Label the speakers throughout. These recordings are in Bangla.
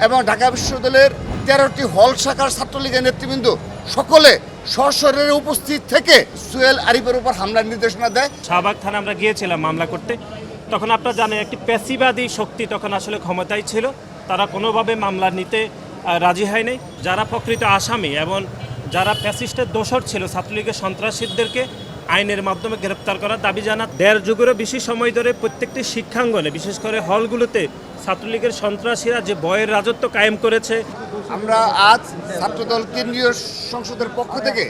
Speaker 1: এবং ঢাকা বিশ্ববিদ্যালয়ের 13টি হল শাখার ছাত্রলীগের নেতৃবৃন্দ সকলে সশরীরে উপস্থিত থেকে সোহেল আরিফের উপর হামলার নির্দেশনা দেয়।
Speaker 2: শাহবাগ থানা আমরা গিয়েছিলাম মামলা করতে, তখন আপনারা জানেন একটি পেশিবাদী শক্তি তখন আসলে ক্ষমতায় ছিল, তারা কোনোভাবে মামলা নিতে রাজি হয়নি। যারা প্রকৃত আসামি এবং যারা ফ্যাসিস্টের দোসর ছিল ছাত্রলীগের সন্ত্রাসীদেরকে আইনের মাধ্যমে গ্রেপ্তার করার দাবি জানা। 1.5 যুগেরও বেশি সময় ধরে প্রত্যেকটি শিক্ষাঙ্গনে বিশেষ করে হলগুলোতে ছাত্রলীগের সন্ত্রাসীরা যে ভয়ের রাজত্ব কায়েম করেছে।
Speaker 1: আমরা আজ ছাত্রদল কেন্দ্রীয় সংসদের পক্ষ থেকে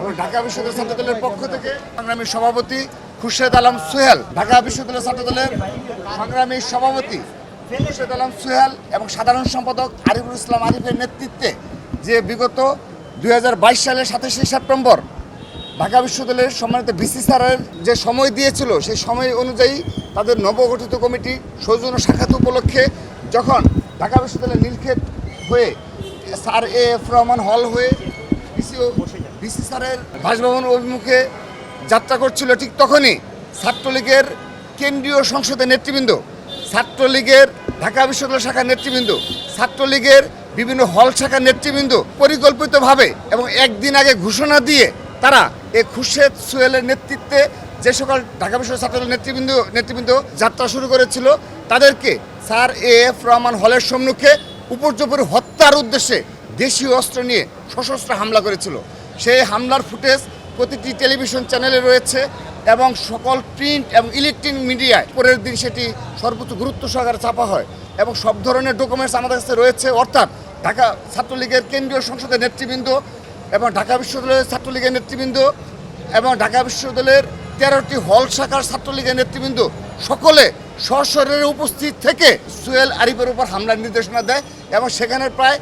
Speaker 1: এবং ঢাকা বিশ্ববিদ্যালয় ছাত্রদলের পক্ষ থেকে সংগ্রামী সভাপতি খুরশেদ আলম সোহেল, ঢাকা বিশ্ববিদ্যালয় ছাত্রদলের সংগ্রামী সভাপতি খুরশেদ আলম সোহেল এবং সাধারণ সম্পাদক আরিফুল ইসলাম আরিফের নেতৃত্বে যে বিগত 2022 সালের 27শে সেপ্টেম্বর ঢাকা বিশ্ববিদ্যালয়ের সম্মানিত ভিসি স্যারের যে সময় দিয়েছিল সেই সময় অনুযায়ী তাদের নবগঠিত কমিটি সৌজন্য সাক্ষাৎ উপলক্ষে যখন ঢাকা বিশ্ববিদ্যালয়ের নীলক্ষেত হয়ে স্যার এফ রহমান হল হয়ে ভিসি স্যারের বাসভবন অভিমুখে যাত্রা করছিল, ঠিক তখনই ছাত্রলীগের কেন্দ্রীয় সংসদের নেতৃবৃন্দ, ছাত্রলীগের ঢাকা বিশ্ববিদ্যালয় শাখার নেতৃবৃন্দ, ছাত্রলীগের বিভিন্ন হল শাখার নেতৃবৃন্দ পরিকল্পিতভাবে এবং একদিন আগে ঘোষণা দিয়ে তারা এই খুরশেদ সোহেলের নেতৃত্বে যে সকল ঢাকা বিশ্ববিদ্যালয় ছাত্রদলের নেতৃবৃন্দ যাত্রা শুরু করেছিল তাদেরকে স্যার এফ রহমান হলের সম্মুখে উপর্যুপরি হত্যার উদ্দেশ্যে দেশীয় অস্ত্র নিয়ে সশস্ত্র হামলা করেছিল। সেই হামলার ফুটেজ প্রতিটি টেলিভিশন চ্যানেলে রয়েছে এবং সকল প্রিন্ট এবং ইলেকট্রনিক মিডিয়ায় পরের দিন সেটি সর্বোচ্চ গুরুত্ব সহকারে ছাপা হয় এবং সব ধরনের ডকুমেন্টস আমাদের কাছে রয়েছে। অর্থাৎ ঢাকা ছাত্রলীগের কেন্দ্রীয় সংসদের নেতৃবৃন্দ এবং ঢাকা বিশ্ববিদ্যালয়ের ছাত্রলীগের নেতৃবৃন্দ এবং ঢাকা বিশ্ববিদ্যালয়ের 13টি হল শাখার ছাত্রলীগের নেতৃবৃন্দ সকলে সশরীরে উপস্থিত থেকে সোহেল আরিফের উপর হামলার নির্দেশনা দেয় এবং সেখানে প্রায়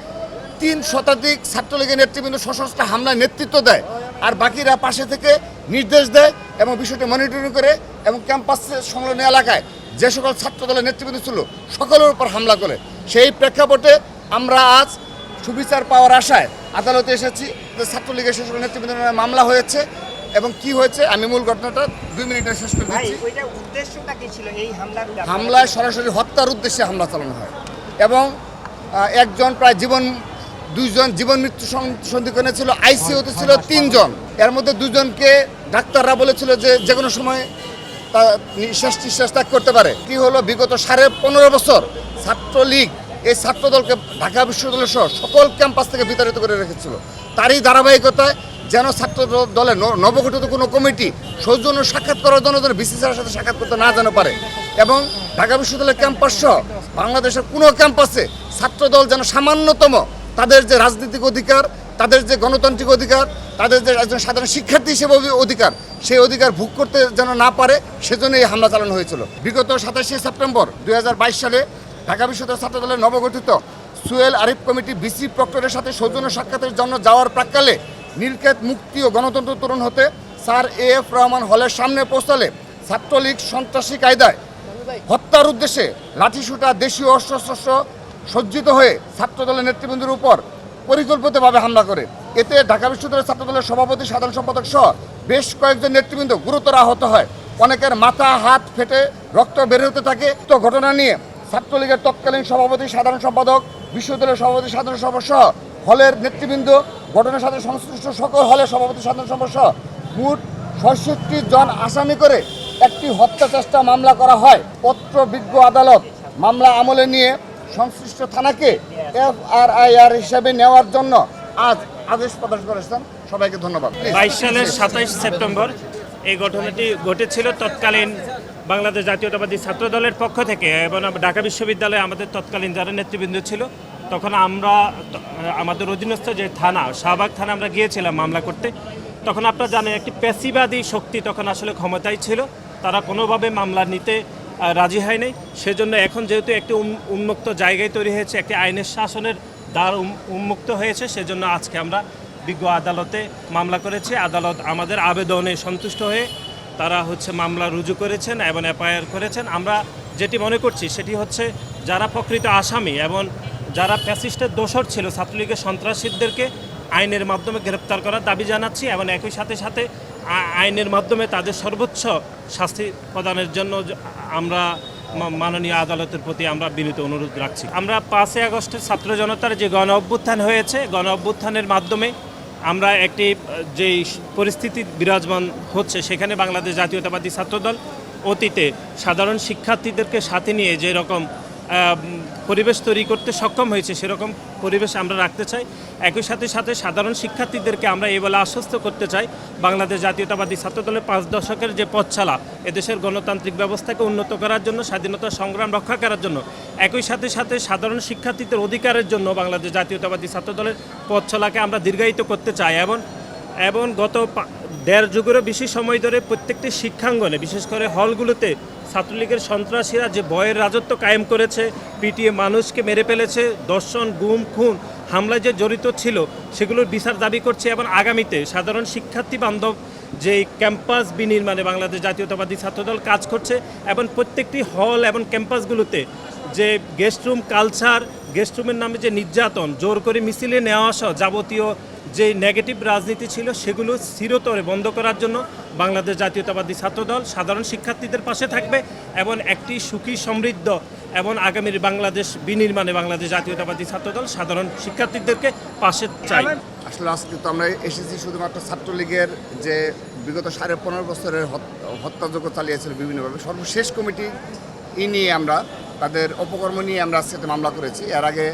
Speaker 1: 3 শতাধিক ছাত্রলীগের নেতৃবৃন্দ সশস্ত্র হামলার নেতৃত্ব দেয় আর বাকিরা পাশে থেকে নির্দেশ দেয় এবং বিষয়টি মনিটরিং করে এবং ক্যাম্পাসের সংলগ্ন এলাকায় যে সকল ছাত্রদলের নেতৃবৃন্দ ছিল সকলের উপর হামলা করে। সেই প্রেক্ষাপটে আমরা আজ সুবিচার পাওয়ার আশায় আদালতে এসেছি। ছাত্রলীগের সে সকল নেতৃবৃন্দের নামে মামলা হয়েছে এবং কি হয়েছে আমি মূল ঘটনাটা 2 মিনিটে শেষ করে দিচ্ছি। হামলায় সরাসরি হত্যার উদ্দেশ্যে হামলা চালানো হয় এবং একজন প্রায় দুইজন জীবন মৃত্যু সন্ধিক্ষণে ছিল, আইসিইউতে ছিল 3 জন, এর মধ্যে 2 জনকে ডাক্তাররা বলেছিল যে কোনো সময় তা নিঃশ্বাস ত্যাগ করতে পারে। কি হলো, বিগত 15.5 বছর ছাত্রলীগ এই ছাত্রদলকে ঢাকা বিশ্ববিদ্যালয় সহ সকল ক্যাম্পাস থেকে বিতাড়িত করে রেখেছিল। তারই ধারাবাহিকতায় যেন ছাত্র দলের নবগঠিত কোনো কমিটি সৌজন্য সাক্ষাৎ করার জন্য ভিসি স্যারের সাথে সাক্ষাৎ করতে না যেন পারে এবং ঢাকা বিশ্ববিদ্যালয়ের ক্যাম্পাস সহ বাংলাদেশের কোনো ক্যাম্পাসে ছাত্রদল যেন সামান্যতম তাদের যে রাজনৈতিক অধিকার, তাদের যে গণতান্ত্রিক অধিকার, তাদের যে একজন সাধারণ শিক্ষার্থী হিসেবে অধিকার, সেই অধিকার ভোগ করতে যেন না পারে সেজন্য এই হামলা চালানো হয়েছিল। বিগত 27শে সেপ্টেম্বর 2022 সালে ঢাকা বিশ্ববিদ্যালয় ছাত্রদলের নবগঠিত সোহেল আরিফ কমিটি ভিসি প্রক্টরের সাথে সৌজন্য সাক্ষাতের জন্য যাওয়ার প্রাক্কালে নীলক্ষেত মুক্তি ও গণতন্ত্র তরুণ হতে স্যার এফ রহমান হলের সামনে পৌঁছালে ছাত্রলীগ সন্ত্রাসী কায়দায় হত্যার উদ্দেশ্যে লাঠিসোঁটা দেশীয় অস্ত্রশস্ত্র সজ্জিত হয়ে ছাত্রদলের নেতৃবৃন্দের উপর পরিকল্পিতভাবে হামলা করে। এতে ঢাকা বিশ্ববিদ্যালয়ের ছাত্রদলের সভাপতি সাধারণ সম্পাদক সহ বেশ কয়েকজন নেতৃবৃন্দ গুরুতর আহত হয়, অনেকের মাথা হাত ফেটে রক্ত বের হতে থাকে। তো ঘটনা নিয়ে ছাত্রলীগের তৎকালীন সভাপতি সাধারণ সম্পাদক, বিশ্ববিদ্যালয়ের সভাপতি সাধারণ সম্পাদক সহ হলের নেতৃবৃন্দ, ঘটনার সাথে সংশ্লিষ্ট সকল হলের সভাপতি সাধারণ সম্পাদক সহ মোট 66 জন আসামি করে একটি হত্যা চেষ্টা মামলা করা হয়। পত্রবিজ্ঞ আদালত মামলা আমলে নিয়ে সংশ্লিষ্ট থানাকে FRIR হিসেবে নেওয়ার জন্য আজ আদেশ প্রদান করেছেন। সবাইকে ধন্যবাদ।
Speaker 2: 22 সালের 27 সেপ্টেম্বর এই ঘটনাটি ঘটেছিল তৎকালীন বাংলাদেশ জাতীয়তাবাদী ছাত্রদলের পক্ষ থেকে এবং ঢাকা বিশ্ববিদ্যালয়ে আমাদের তৎকালীন যারা নেতৃবৃন্দ ছিল তখন আমরা আমাদের অধীনস্থ যে থানা শাহবাগ থানা আমরা গিয়েছিলাম মামলা করতে, তখন আপনারা জানেন একটি পেশিবাদী শক্তি তখন আসলে ক্ষমতায় ছিল, তারা কোনোভাবে মামলা নিতে রাজি হয়নি। সেজন্য এখন যেহেতু একটি উন্মুক্ত জায়গায় তৈরি হয়েছে, একটি আইনের শাসনের দ্বার উন্মুক্ত হয়েছে, সেজন্য আজকে আমরা বিজ্ঞ আদালতে মামলা করেছি। আদালত আমাদের আবেদনে সন্তুষ্ট হয়ে তারা মামলা রুজু করেছেন এবং এফআইআর করেছেন। আমরা যেটি মনে করছি সেটি হচ্ছে যারা প্রকৃত আসামি এবং যারা ফ্যাসিস্টের দোসর ছিল ছাত্রলীগের সন্ত্রাসীদেরকে আইনের মাধ্যমে গ্রেপ্তার করার দাবি জানাচ্ছি এবং একই সাথে আইনের মাধ্যমে তাদের সর্বোচ্চ শাস্তি প্রদানের জন্য আমরা মাননীয় আদালতের প্রতি আমরা বিনীত অনুরোধ রাখছি। আমরা 5ই আগস্টের ছাত্র জনতার যে গণ অভ্যুত্থান হয়েছে, গণ অভ্যুত্থানের মাধ্যমে আমরা একটি যেই পরিস্থিতি বিরাজমান হচ্ছে, সেখানে বাংলাদেশ জাতীয়তাবাদী ছাত্রদল অতীতে সাধারণ শিক্ষার্থীদেরকে সাথে নিয়ে যে রকম পরিবেশ তৈরি করতে সক্ষম হয়েছে, সেরকম পরিবেশ আমরা রাখতে চাই। একই সাথে সাথে সাধারণ শিক্ষার্থীদেরকে আমরা এই বলে আশ্বস্ত করতে চাই, বাংলাদেশ জাতীয়তাবাদী ছাত্রদলের 5 দশকের যে পথচলা, এদেশের গণতান্ত্রিক ব্যবস্থাকে উন্নত করার জন্য, স্বাধীনতা সংগ্রাম রক্ষা করার জন্য, একই সাথে সাথে সাধারণ শিক্ষার্থীদের অধিকারের জন্য বাংলাদেশ জাতীয়তাবাদী ছাত্রদলের পথচলাকে আমরা দীর্ঘায়িত করতে চাই। এবং গত 1.5 যুগেরও বেশি সময় ধরে প্রত্যেকটি শিক্ষাঙ্গনে, বিশেষ করে হলগুলোতে ছাত্রলীগের সন্ত্রাসীরা যে ভয়ের রাজত্ব কায়েম করেছে, পিটিয়ে মানুষকে মেরে ফেলেছে, দর্শন, গুম, খুন, হামলায় যে জড়িত ছিল, সেগুলোর বিচার দাবি করছে। এবং আগামীতে সাধারণ শিক্ষার্থী বান্ধব যে ক্যাম্পাস বিনির্মাণে বাংলাদেশ জাতীয়তাবাদী ছাত্রদল কাজ করছে, এবং প্রত্যেকটি হল এবং ক্যাম্পাসগুলোতে যে গেস্ট রুম কালচার, গেস্ট রুমের নামে যে নির্যাতন, জোর করে মিছিলে নেওয়া আসা, যাবতীয় যে নেগেটিভ রাজনীতি ছিল, সেগুলো চিরতরে বন্ধ করার জন্য বাংলাদেশ জাতীয়তাবাদী ছাত্রদল সাধারণ শিক্ষার্থীদের পাশে থাকবে এবং একটি সুখী, সমৃদ্ধ এবং আগামীর বাংলাদেশ বিনির্মাণে বাংলাদেশ জাতীয়তাবাদী ছাত্রদল সাধারণ শিক্ষার্থীদেরকে পাশে চাই।
Speaker 1: আসলে আজকে তো আমরা এসেছি শুধুমাত্র ছাত্রলীগের যে বিগত 15.5 বছরের হত্যাযজ্ঞ চালিয়েছিল বিভিন্নভাবে, সর্বশেষ কমিটি নিয়ে আমরা তাদের অপকর্ম নিয়ে আমরা আজকে মামলা করেছি। এর আগে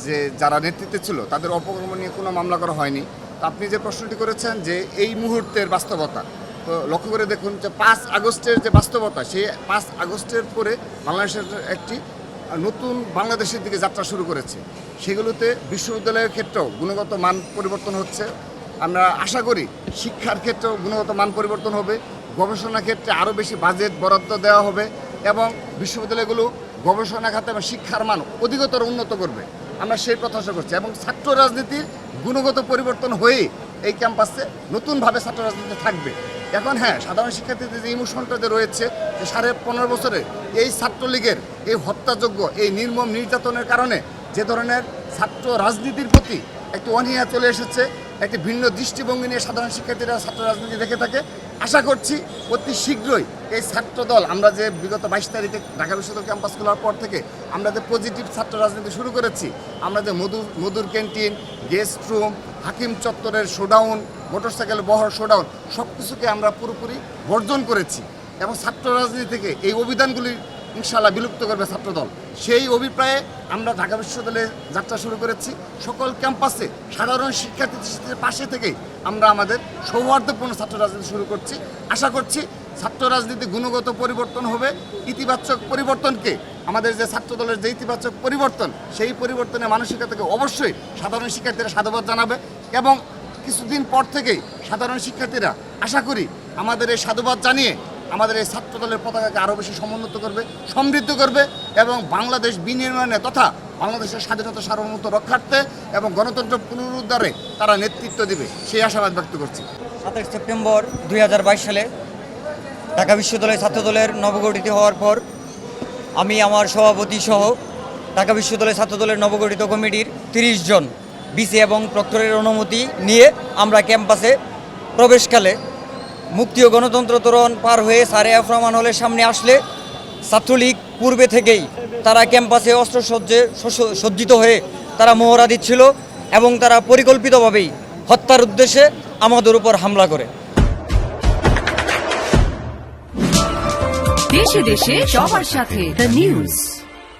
Speaker 1: যে যারা নেতৃত্বে ছিল তাদের অপকর্ম নিয়ে কোনো মামলা করা হয়নি। তো আপনি যে প্রশ্নটি করেছেন যে এই মুহূর্তের বাস্তবতা, তো লক্ষ্য করে দেখুন যে 5 আগস্টের যে বাস্তবতা, সেই 5 আগস্টের পরে বাংলাদেশের একটি নতুন বাংলাদেশের দিকে যাত্রা শুরু করেছে। সেগুলোতে বিশ্ববিদ্যালয়ের ক্ষেত্রেও গুণগত মান পরিবর্তন হচ্ছে। আমরা আশা করি শিক্ষার ক্ষেত্রেও গুণগত মান পরিবর্তন হবে, গবেষণা ক্ষেত্রে আরও বেশি বাজেট বরাদ্দ দেওয়া হবে এবং বিশ্ববিদ্যালয়গুলো গবেষণা খাতে এবং শিক্ষার মান অধিকতর উন্নত করবে। আমরা সেই প্রত্যাশা করছি এবং ছাত্র রাজনীতির গুণগত পরিবর্তন হয়েই এই ক্যাম্পাসে নতুনভাবে ছাত্র রাজনীতি থাকবে। এখন হ্যাঁ, সাধারণ শিক্ষার্থীদের যে ইমোশনটা যে রয়েছে, যে 15.5 বছরে এই ছাত্রলীগের এই হত্যাযজ্ঞ, এই নির্মম নির্যাতনের কারণে যে ধরনের ছাত্র রাজনীতির প্রতি একটি অনীহা চলে এসেছে, একটি ভিন্ন দৃষ্টিভঙ্গি নিয়ে সাধারণ শিক্ষার্থীরা ছাত্র রাজনীতি দেখে থাকে। আশা করছি অতি শীঘ্রই এই ছাত্রদল, আমরা যে বিগত 22 তারিখে ঢাকা বিশ্ববিদ্যালয় ক্যাম্পাস খোলার পর থেকে আমরা যে পজিটিভ ছাত্র রাজনীতি শুরু করেছি, আমরা যে মধুর ক্যান্টিন, গেস্ট রুম, হাকিম চত্বরের শোডাউন, মোটরসাইকেল বহর শোডাউন, সব কিছুকে আমরা পুরোপুরি বর্জন করেছি এবং ছাত্র রাজনীতি থেকে এই অভিধানগুলি ইনশাআল্লাহ বিলুপ্ত করবে ছাত্রদল। সেই অভিপ্রায়ে আমরা ঢাকা বিশ্ববিদ্যালয়ে যাত্রা শুরু করেছি। সকল ক্যাম্পাসে সাধারণ শিক্ষার্থীদের পাশে থেকেই আমরা আমাদের সৌহার্দ্যপূর্ণ ছাত্র রাজনীতি শুরু করছি। আশা করছি ছাত্র রাজনীতি গুণগত পরিবর্তন হবে, ইতিবাচক পরিবর্তনকে, আমাদের যে ছাত্রদলের যে ইতিবাচক পরিবর্তন, সেই পরিবর্তনের মানসিকতাকে অবশ্যই সাধারণ শিক্ষার্থীরা সাধুবাদ জানাবে এবং কিছুদিন পর থেকেই সাধারণ শিক্ষার্থীরা আশা করি আমাদের এই সাধুবাদ জানিয়ে আমাদের এই ছাত্রদলের পতাকাকে আরও বেশি সমুন্নত করবে, সমৃদ্ধ করবে এবং বাংলাদেশ বিনির্মাণে তথা বাংলাদেশের স্বাধীনতা সার্বভৌমত্ব রক্ষার্থে এবং গণতন্ত্র পুনরুদ্ধারে তারা নেতৃত্ব দেবে, সেই আশাবাদ ব্যক্ত করছি।
Speaker 3: 27 সেপ্টেম্বর 2022 সালে ঢাকা বিশ্ববিদ্যালয় ছাত্রদলের নবগঠিত হওয়ার পর আমি আমার সভাপতি সহ ঢাকা বিশ্ববিদ্যালয় ছাত্রদলের নবগঠিত কমিটির 30 জন বিসি এবং প্রক্টরের অনুমতি নিয়ে আমরা ক্যাম্পাসে প্রবেশকালে মুক্তি ও গণতন্ত্র তোরণ পার হয়ে স্যারে রহমান হলের সামনে আসলে ছাত্রলীগ পূর্বে থেকেই তারা ক্যাম্পাসে অস্ত্রসজ্জে সজ্জিত হয়ে তারা মহড়া দিচ্ছিল এবং তারা পরিকল্পিতভাবেই হত্যার উদ্দেশ্যে আমাদের উপর হামলা করে।
Speaker 4: দেশে দেশে সবার সাথে দ্য নিউজ।